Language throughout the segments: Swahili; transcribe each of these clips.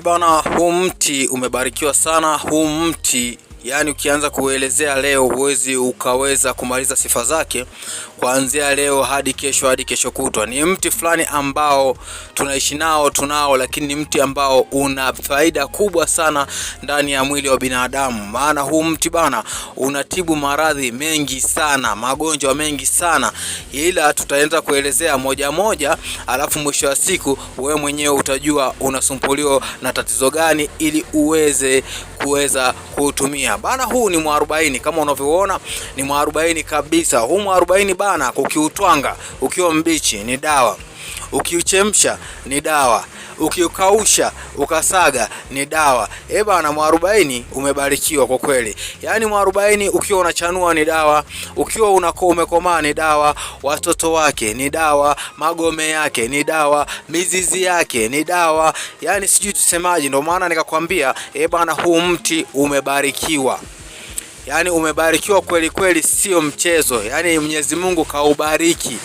Bana, huu mti umebarikiwa sana. Huu mti yani ukianza kuelezea leo huwezi ukaweza kumaliza sifa zake, kuanzia leo hadi kesho kutwa. Ni mti fulani ambao tunaishi nao, tunao, lakini ni mti ambao una faida kubwa sana ndani ya mwili wa binadamu. Maana huu mti bana unatibu maradhi mengi sana, magonjwa mengi sana, ila tutaanza kuelezea moja moja, alafu mwisho wa siku wewe mwenyewe utajua unasumbuliwa na tatizo gani ili kuweza kuutumia. Bana, huu ni mwarobaini, kama unavyoona ni mwarobaini kabisa. Huu mwarobaini bana, ukiutwanga ukiwa mbichi ni dawa, ukiuchemsha ni dawa, ukiukausha ukasaga ni dawa. Bana, mwarobaini umebarikiwa kwa kweli. Yaani mwarobaini ukiwa unachanua ni dawa, ukiwa umekomaa ni dawa, watoto wake ni dawa, magome yake ni dawa, mizizi yake ni dawa. Yaani sijui tusemaje, ndio maana nikakwambia bana, huu mti umebarikiwa. Yaani umebarikiwa kweli kweli, sio mchezo. Yaani Mwenyezi Mungu kaubariki.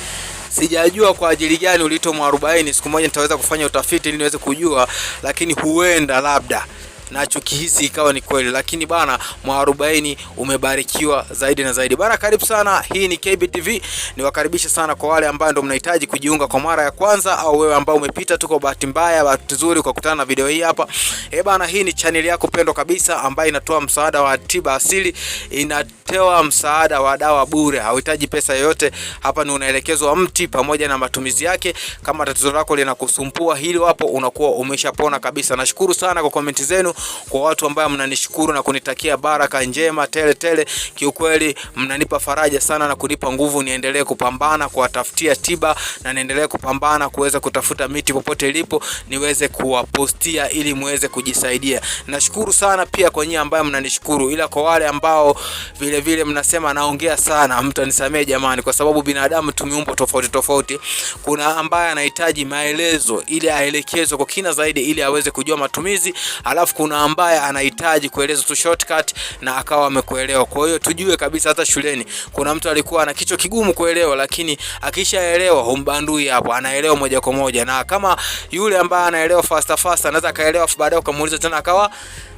Sijajua kwa ajili gani ulito mwarobaini. Siku moja nitaweza kufanya utafiti ili niweze kujua, lakini huenda labda nachokihisi ikawa ni kweli, lakini bana mwarobaini umebarikiwa zaidi na zaidi. Bana, karibu sana, hii ni KBTV. Niwakaribisha sana kwa wale ambao ndio mnahitaji kujiunga kwa mara ya kwanza, au wewe ambao umepita tu kwa bahati mbaya, bahati nzuri ukakutana na video hii hapa. Bana, hii ni channel yako pendwa kabisa ambayo inatoa msaada wa tiba asili, inatoa msaada wa dawa bure, hauhitaji pesa yoyote. Hapa ni unaelekezwa mti pamoja na matumizi yake. Kama tatizo lako linakusumbua hilo hapo, unakuwa umeshapona kabisa. Nashukuru sana kwa comment zenu, kwa watu ambao mnanishukuru na kunitakia baraka njema tele tele. Kiukweli mnanipa faraja sana na kunipa nguvu niendelee kupambana kuwatafutia tiba, na niendelee kupambana kuweza kutafuta miti popote ilipo niweze kuwapostia ili muweze kujisaidia. Nashukuru sana pia kwa nyinyi ambao mnanishukuru, ila kwa wale ambao vile vile mnasema naongea sana, mtanisamee jamani, kwa sababu binadamu tumeumbwa tofauti tofauti. Kuna ambaye anahitaji maelezo ili aelekezwe kwa kina zaidi ili aweze kujua matumizi, alafu kuna ambaye anahitaji kueleza tu shortcut na akawa amekuelewa. Kwa hiyo tujue kabisa, hata shuleni kuna mtu alikuwa na kichwa kigumu kuelewa, lakini akishaelewa humbandui hapo, anaelewa moja kwa moja. Na kama yule ambaye anaelewa fast anaweza kaelewa, baadaye ukamuuliza tena akawa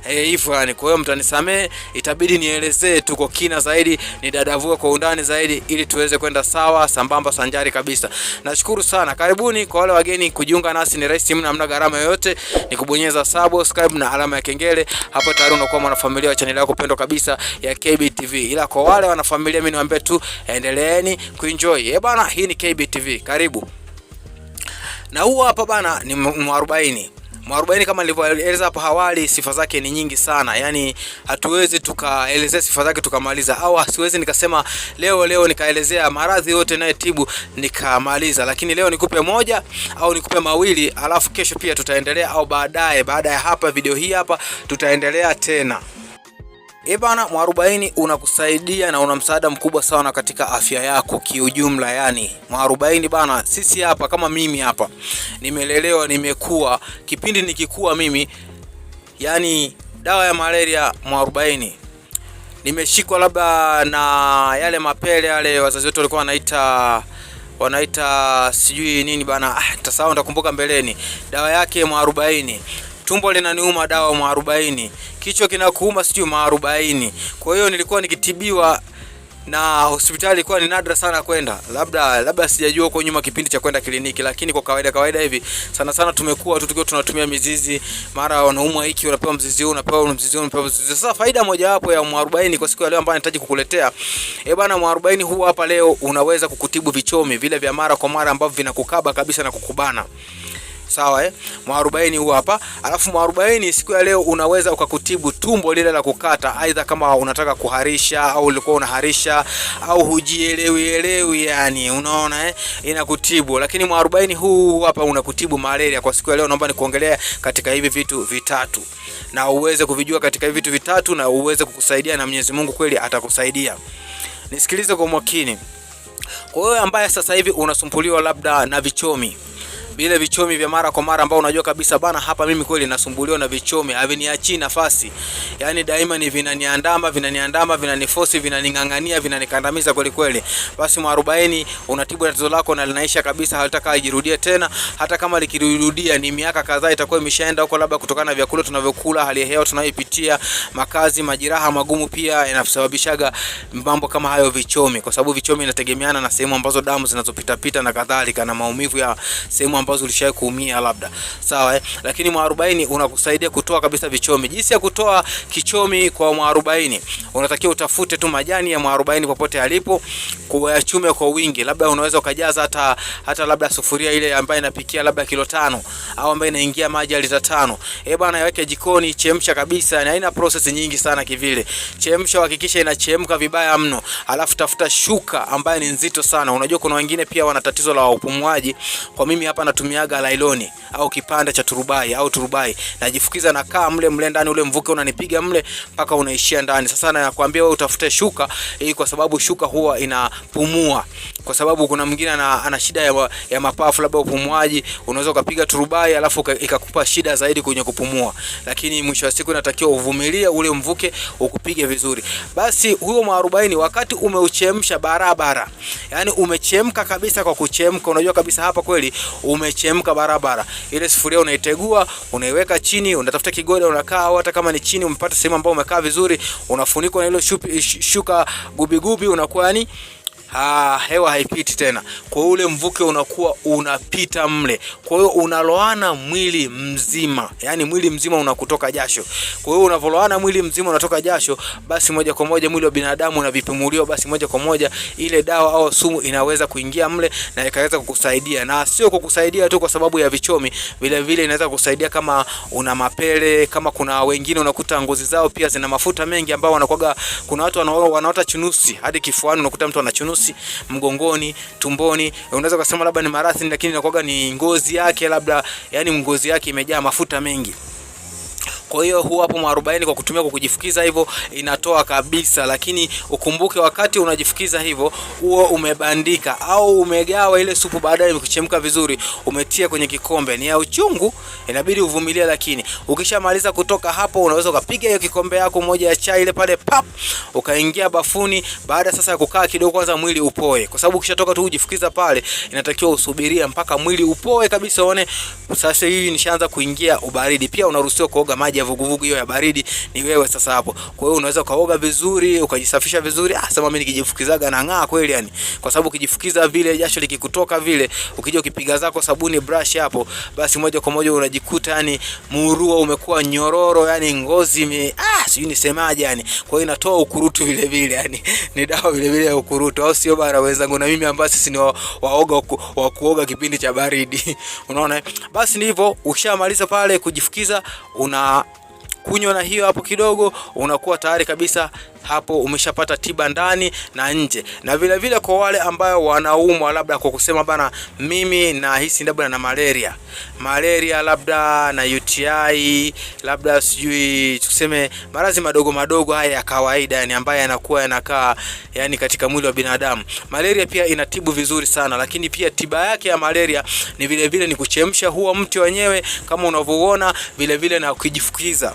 hivyo yani. Kwa hiyo mtanisamee, itabidi nielezee tu kwa kina zaidi, nidadavue kwa undani zaidi ili tuweze kwenda sawa sambamba sanjari kabisa. Nashukuru sana. Karibuni kwa wale wageni, kujiunga nasi ni rahisi mna, hamna gharama yoyote, ni kubonyeza subscribe na alama ya kengele. Hapo tayari unakuwa mwanafamilia wa channel yako pendwa kabisa ya KBTV. Ila kwa wale wanafamilia, mimi niwaambie tu endeleeni kuenjoy. Bana, hii ni KBTV. Karibu. Na huu hapa bana ni mwarobaini. Mwarobaini kama nilivyoeleza hapo awali, sifa zake ni nyingi sana. Yaani hatuwezi tukaelezea sifa zake tukamaliza, au siwezi nikasema leo nikaelezea maradhi yote inayotibu nikamaliza. Lakini leo nikupe moja au nikupe mawili, alafu kesho pia tutaendelea, au baada ya hapa video hii hapa tutaendelea tena. Bana, mwarobaini unakusaidia na una msaada mkubwa sana katika afya yako kiujumla. Yani mwarobaini bana, sisi hapa kama mimi hapa nimelelewa, nimekuwa kipindi nikikuwa mimi, yani dawa ya malaria mwarobaini. Nimeshikwa labda na yale mapele yale wazazi wetu walikuwa wanaita sijui nini bana, tasahau, nitakumbuka mbeleni. Dawa yake mwarobaini. Tumbo linaniuma, dawa mwarobaini. Kichwa kinakuuma, sijui mwarobaini. Kwa hiyo nilikuwa nikitibiwa na hospitali ilikuwa ni nadra sana kwenda. Labda sijajua huko nyuma kipindi cha kwenda kliniki, lakini kwa kawaida hivi sana tumekuwa tukiwa tunatumia mizizi. Mara wanaumwa hiki unapewa mzizi huu, unapewa mzizi huu, unapewa mzizi. Sasa faida moja wapo ya mwarobaini kwa siku ya leo ambayo nahitaji kukuletea, bana, mwarobaini huu hapa leo unaweza kukutibu vichomi vile vya mara kwa mara ambavyo vinakukaba kabisa na kukubana. Sawa mwarobaini huu hapa. Alafu mwarobaini siku ya leo unaweza ukakutibu tumbo lile la kukata, aidha kama unataka kuharisha au ulikuwa unaharisha au hujielewi yani, unaona inakutibu. Lakini mwarobaini huu hapa unakutibu malaria. Kwa siku ya leo naomba nikuongelea katika hivi vitu vitatu, na uweze kuvijua katika hivi vitu vitatu, na uweze kukusaidia, na Mwenyezi Mungu kweli atakusaidia. Nisikilize kwa makini. Kwa hiyo ambaye sasa hivi unasumbuliwa labda na vichomi, vile vichomi vya mara kwa mara ambao unajua kabisa bana, hapa mimi kweli nasumbuliwa na vichomi, haviniachii nafasi. Yani daima ni vinaniandama, vinaniforce, vinaningangania, vinanikandamiza kweli kweli. Basi mwarobaini unatibu tatizo lako na linaisha kabisa, halitaka ijirudie tena. Hata kama likirudia ni miaka kadhaa itakuwa imeshaenda huko, labda kutokana na vyakula tunavyokula, hali ya hewa tunayoipitia, makazi, majiraha magumu pia yanasababishaga mambo kama hayo vichomi, kwa sababu vichomi inategemeana na sehemu ambazo damu zinazopita pita na kadhalika, na maumivu ya sehemu ambazo ulishawahi kuumia labda. Sawa Lakini mwarobaini unakusaidia kutoa kabisa vichomi. Jinsi ya kutoa kichomi kwa mwarobaini, unatakiwa utafute tu majani ya mwarobaini popote yalipo, kuyachume kwa wingi. Labda unaweza ukajaza hata labda sufuria ile ambayo inapikia labda kilo 5 au ambayo inaingia maji ya lita 5. Bwana, yaweke jikoni, chemsha kabisa, na haina process nyingi sana kivile. Chemsha, hakikisha inachemka vibaya mno. Alafu tafuta shuka ambayo ni nzito sana. Unajua kuna wengine pia wana tatizo la upumuaji. Kwa mimi hapa natumiaga lailoni au kipande cha turubai au turubai. Najifukiza na kaa mle ndani, ule mvuke unanipiga mle mpaka unaishia ndani. Sasa nakwambia wewe utafute shuka kwa sababu shuka huwa inapumua. Kwa sababu kuna mwingine ana shida ya mapafu labda upumuaji, unaweza ukapiga turubai alafu ikakupa shida zaidi kwenye kupumua. Lakini mwisho wa siku inatakiwa uvumilie ule mvuke ukupige vizuri. Basi huo mwarobaini wakati umeuchemsha barabara, yani umechemka kabisa kwa kuchemka, unajua kabisa hapa kweli umechemka barabara. Ile sufuria unaitegua, unaiweka chini, unatafuta kigoda unakaa, au hata kama ni chini umepata sehemu ambayo umekaa vizuri, unafunikwa na ile shuka gubi, unakuwa yani hewa haipiti tena. Kwa ule mvuke unakuwa unapita mle. Kwa hiyo unaloana mwili mzima. Yani mwili mzima unakutoka jasho. Kwa hiyo unavoloana mwili mzima unatoka jasho, basi moja kwa moja mwili wa binadamu unavipumuliwa, basi moja kwa moja ile dawa au sumu inaweza kuingia mle na ikaweza kukusaidia. Na sio kukusaidia tu kwa sababu ya vichomi, vile vile inaweza kukusaidia kama una mapele, kama kuna wengine unakuta ngozi zao pia zina mafuta mengi ambao wanakuwa, kuna watu wanaota chunusi hadi kifuani, unakuta mtu ana chunusi mgongoni, tumboni. Unaweza kusema labda ni marathi, lakini inakuwa ni ngozi yake labda, yani ngozi yake imejaa mafuta mengi. Kwa hiyo huwa hapo mwarobaini kwa kutumia kwa kujifukiza hivyo inatoa kabisa. Lakini ukumbuke wakati unajifukiza hivyo huo umebandika au umegawa ile supu, baadaye imekuchemka vizuri, umetia kwenye kikombe. Ni ya uchungu, inabidi uvumilie. Lakini ukishamaliza kutoka hapo, unaweza ukapiga hiyo kikombe yako moja ya chai ile pale pap, ukaingia bafuni. Baada sasa ya kukaa kidogo kwanza mwili upoe, kwa sababu ukishatoka tu ujifukiza pale inatakiwa usubiria mpaka mwili upoe kabisa, uone sasa hivi nishaanza kuingia ubaridi. Pia unaruhusiwa kuoga maji ya vuguvugu, hiyo ya baridi ni wewe sasa hapo. Kwa hiyo unaweza kaoga vizuri, ukajisafisha vizuri. Sasa mimi nikijifukizaga na ng'aa kweli yani, kwa sababu ukijifukiza vile jasho likikutoka vile, ukija ukipiga zako sabuni brush hapo, basi moja kwa moja unajikuta yani murua umekuwa nyororo, yani ngozi sijui nisemaje yani. Kwa hiyo inatoa ukurutu vile vile yani, ni dawa vile vile ya ukurutu, au sio bana wenzangu? Na mimi ambao sisi ni waoga wa kuoga kipindi cha baridi unaona. Basi ndivyo ukishamaliza pale kujifukiza, una kunywa na hiyo hapo kidogo, unakuwa tayari kabisa. Hapo umeshapata tiba ndani na nje. Na vile vile kwa wale ambao wanaumwa labda kwa kusema bana, mimi nahisi labda na malaria labda na UTI labda sijui tuseme maradhi madogo haya ya kawaida yani, ambaye yanakuwa yanakaa yani katika mwili wa binadamu. Malaria pia inatibu vizuri sana, lakini pia tiba yake ya malaria ni vile vile ni kuchemsha huo mti wenyewe kama unavyoona, vile vile na kujifukiza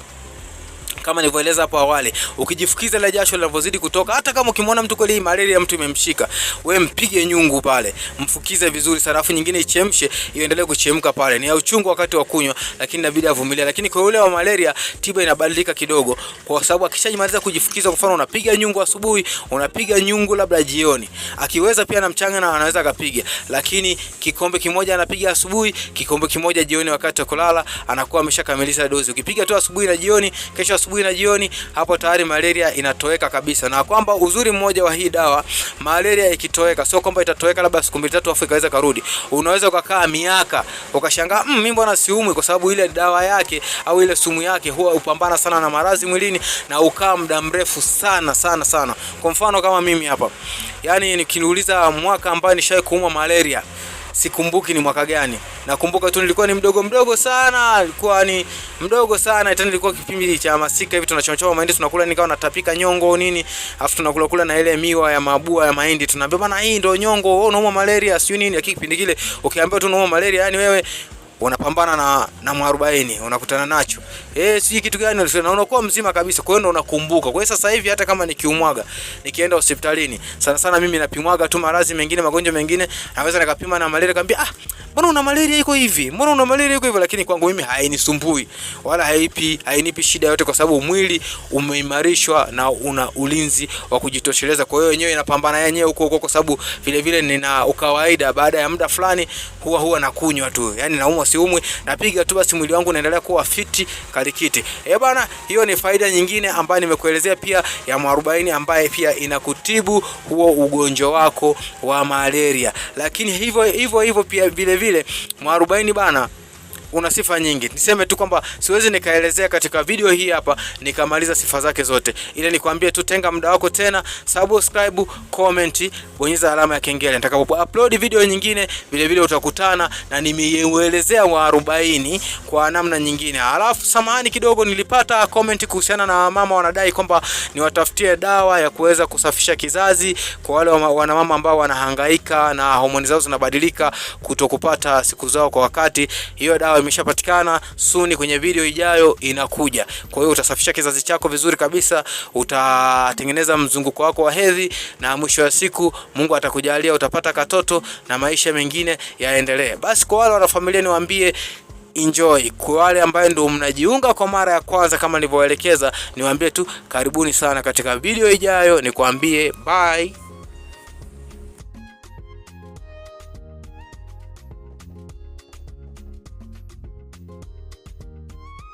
kama nilivyoeleza hapo awali. Ukijifukiza ile jasho linavozidi kutoka, hata kama ukimwona mtu kweli malaria mtu imemshika, wewe mpige nyungu pale, mfukize vizuri sana, alafu nyingine ichemshe, iendelee kuchemka pale. Ni ya uchungu wakati wa kunywa, lakini inabidi avumilie. Lakini kwa yule wa malaria tiba inabadilika kidogo, kwa sababu akishajimaliza kujifukiza, kwa mfano unapiga nyungu asubuhi, unapiga nyungu labda jioni, akiweza pia na mchanga na anaweza akapiga, lakini kikombe kimoja anapiga asubuhi, kikombe kimoja jioni wakati wa kulala, anakuwa ameshakamilisha dozi. Ukipiga tu asubuhi na jioni, kesho asubuhi na jioni, hapo tayari malaria inatoweka kabisa. Na kwamba uzuri mmoja wa hii dawa, malaria ikitoweka sio kwamba itatoweka labda siku 2-3 afu ikaweza karudi. Unaweza ukakaa miaka ukashangaa mimi mbona siumwi, kwa sababu ile dawa yake au ile sumu yake huwa upambana sana na maradhi mwilini na ukaa muda mrefu sana. Kwa mfano kama mimi hapa, yani nikiniuliza mwaka ambao nishawahi kuumwa malaria, sikumbuki ni mwaka gani. Nakumbuka tu nilikuwa ni mdogo sana, nilikuwa ni mdogo sana. Tena nilikuwa kipindi cha masika hivi, tunachoma mahindi tunakula, nikawa natapika nyongo nini, afu tunakula na ile miwa ya mabua ya mahindi. Tunaambia bana, hii ndio nyongo, wewe unauma malaria sio nini. Lakini kipindi kile ukiambiwa tu unauma malaria, yani wewe unapambana na mwarobaini unakutana nacho. Si kitu gani na unakuwa mzima kabisa. Kwa hiyo ndo unakumbuka. Kwa hiyo sasa hivi hata kama nikiumwaga, nikienda hospitalini, sana mimi napimwaga tu maradhi mengine, magonjwa mengine, naweza nikapima na malaria, kaambia mbona una malaria iko hivi? Mbona una malaria iko hivi? Lakini kwangu mimi hainisumbui wala hainipi shida yote, kwa sababu mwili umeimarishwa na una ulinzi wa kujitosheleza. Kwa hiyo yenyewe inapambana yenyewe huko, kwa sababu vile nina ukawaida, baada ya muda fulani huwa nakunywa tu. Yani naumwa siumwi, napiga tu basi, mwili wangu unaendelea kuwa fiti kalikiti. Bana, hiyo ni faida nyingine ambayo nimekuelezea pia ya mwarobaini, ambaye pia inakutibu huo ugonjwa wako wa malaria. Lakini hivyo pia vile mwarobaini bana una sifa nyingi. Niseme tu kwamba siwezi nikaelezea katika video hii hapa nikamaliza sifa zake zote. Ile nikwambie tu, tenga muda wako tena, subscribe, comment, bonyeza alama ya kengele. Nitakapo upload video nyingine vile utakutana na nimeielezea mwarobaini kwa namna nyingine. Alafu samahani kidogo, nilipata comment kuhusiana na mama wanadai kwamba niwatafutie dawa ya kuweza kusafisha kizazi kwa wale wana mama ambao wanahangaika na homoni zao zinabadilika kutokupata siku zao kwa wakati. Hiyo dawa imeshapatikana, suni kwenye video ijayo inakuja. Kwa hiyo utasafisha kizazi chako vizuri kabisa, utatengeneza mzunguko wako wa hedhi, na mwisho wa siku Mungu atakujalia utapata katoto na maisha mengine yaendelee. Basi kwa wale wana familia niwaambie enjoy. Kwa wale ambao ndio mnajiunga kwa mara ya kwanza kama nilivyoelekeza, niwaambie tu karibuni sana katika video ijayo, nikwambie bye.